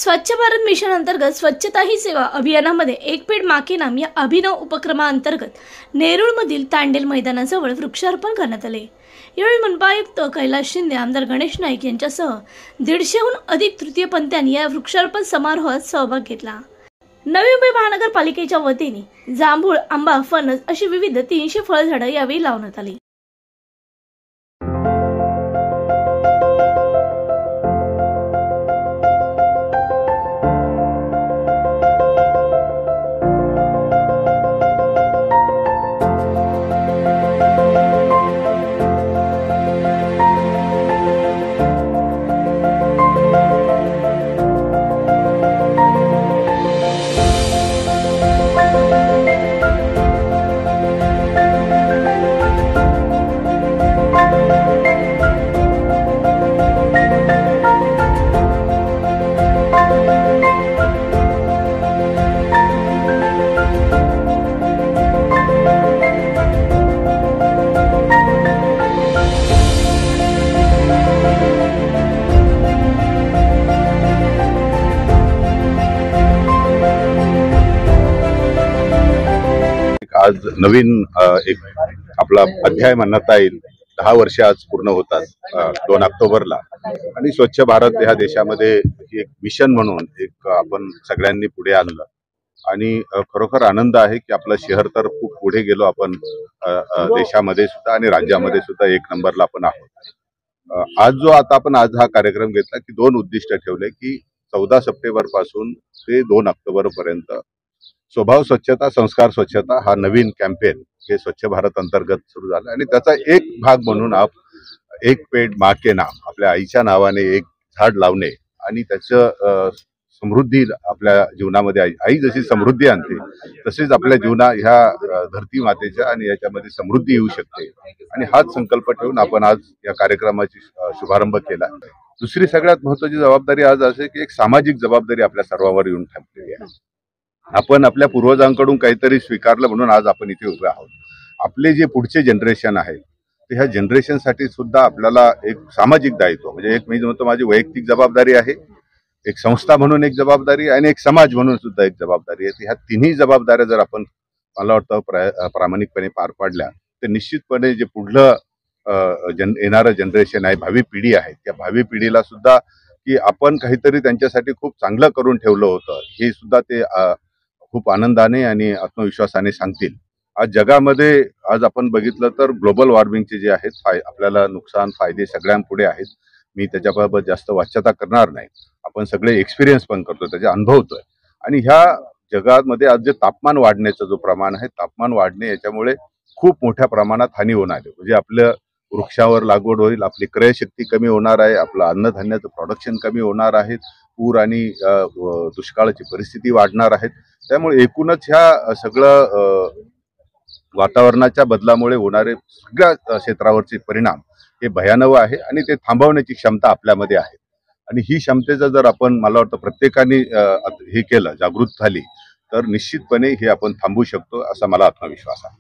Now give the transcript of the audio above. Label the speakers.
Speaker 1: स्वच्छ भारत मिशन अंतर्गत स्वच्छता ही सेवा अभियानामध्ये एक पेड माँ के नाम या अभिनव उपक्रमाअंतर्गत नेरूळमधील तांडेल मैदानाजवळ वृक्षारोपण करण्यात आले। यावेळी मनपा आयुक्त कैलास शिंदे, आमदार गणेश नाईक यांच्यासह 150हून अधिक तृतीयपंथीयांनी या वृक्षारोपण समारोहात सहभाग घेतला। नवी मुंबई महानगरपालिकेच्या वतीने जांभूळ, आंबा, फणस अशी विविध 300 फळझाडं यावेळी लावण्यात आली।
Speaker 2: आज नवीन एक आपला अध्याय म्हणता येईल। 10 वर्ष आज पूर्ण होतात 2 ऑक्टोबरला आणि स्वच्छ भारत ह्या देशामध्ये एक मिशन म्हणून एक आपण सगळ्यांनी पुढे आणलं आणि खरोखर आनंद आहे की आपलं शहर तर खूप पुढे गेलो आपण देशामध्ये सुद्धा आणि राज्यामध्ये सुद्धा 1 नंबरला आपण आहोत। आज हा कार्यक्रम घेतला की 2 उद्दिष्ट ठेवले की 14 सप्टेंबर पासून ते 2 ऑक्टोबर पर्यंत स्वभाव स्वच्छता संस्कार स्वच्छता हा नवीन कॅम्पेन हे स्वच्छ भारत अंतर्गत सुरू झाला आणि त्याचा एक भाग म्हणून एक पेड माँ के नाम आपल्या आईच्या नावाने एक झाड लावणे आणि त्याचं समृद्धी आपल्या जीवनामध्ये आई जशी समृद्धी आणते तसेच आपल्या जीवना ह्या धरती मातेच्या आणि याच्यामध्ये समृद्धी येऊ शकते आणि हाच संकल्प ठेवून आपण आज या कार्यक्रमाची शुभारंभ केला। दुसरी सगळ्यात महत्त्वाची जबाबदारी आज असे की एक सामाजिक जबाबदारी आपल्या सर्वांवर येऊन ठेपलेली आहे। आपण आपल्या पूर्वजांकडून काहीतरी स्वीकारलं म्हणून आज आपण इथे उभे आहोत। आपले जे पुढचे जनरेशन आहे ते ह्या जनरेशनसाठी सुद्धा आपल्याला एक सामाजिक दायित्व म्हणजे एक मी म्हणतो माझी वैयक्तिक जबाबदारी आहे, एक संस्था म्हणून एक जबाबदारी आणि एक समाज म्हणून सुद्धा एक जबाबदारी आहे। ह्या तिन्ही जबाबदाऱ्या जर आपण मला वाटतं प्रामाणिकपणे पार पाडल्या तर निश्चितपणे जे पुढलं येणारं जनरेशन आहे, भावी पिढी आहे, त्या भावी पिढीला सुद्धा की आपण काहीतरी त्यांच्यासाठी खूप चांगलं करून ठेवलं होतं हे सुद्धा ते खूप आनंदाने आणि आत्मविश्वासाने सांगतील। आज जगामध्ये आज आपण बघितलं तर ग्लोबल वॉर्मिंगचे जे आहेत आपल्याला नुकसान फायदे सगळ्यांपुढे आहेत। मी त्याच्याबाबत जास्त वाच्यता करणार नाही, आपण सगळे एक्सपिरियन्स पण करतो, त्याचे अनुभवतोय आणि ह्या जगामध्ये आज जे तापमान वाढण्याचं जो प्रमाण आहे तापमान वाढणे याच्यामुळे खूप मोठ्या प्रमाणात हानी होणार आहे। म्हणजे आपल्या वृक्षावर लागवड होईल, आपली क्रयशक्ती कमी होणार आहे, आपलं अन्नधान्याचं प्रोडक्शन कमी होणार आहे, पूर आणि दुष्काळाची परिस्थिती वाढणार आहे। त्यामुळे एकूणच ह्या सगळं वातावरणाच्या बदलामुळे होणारे सगळ्या क्षेत्रावरचे परिणाम हे भयानक आहे आणि ते थांबवण्याची क्षमता आपल्यामध्ये आहे आणि ही क्षमतेचा जर आपण मला वाटतं प्रत्येकाने हे केलं, जागृत झाली तर निश्चितपणे हे आपण थांबवू शकतो असा मला आत्मविश्वास आहे।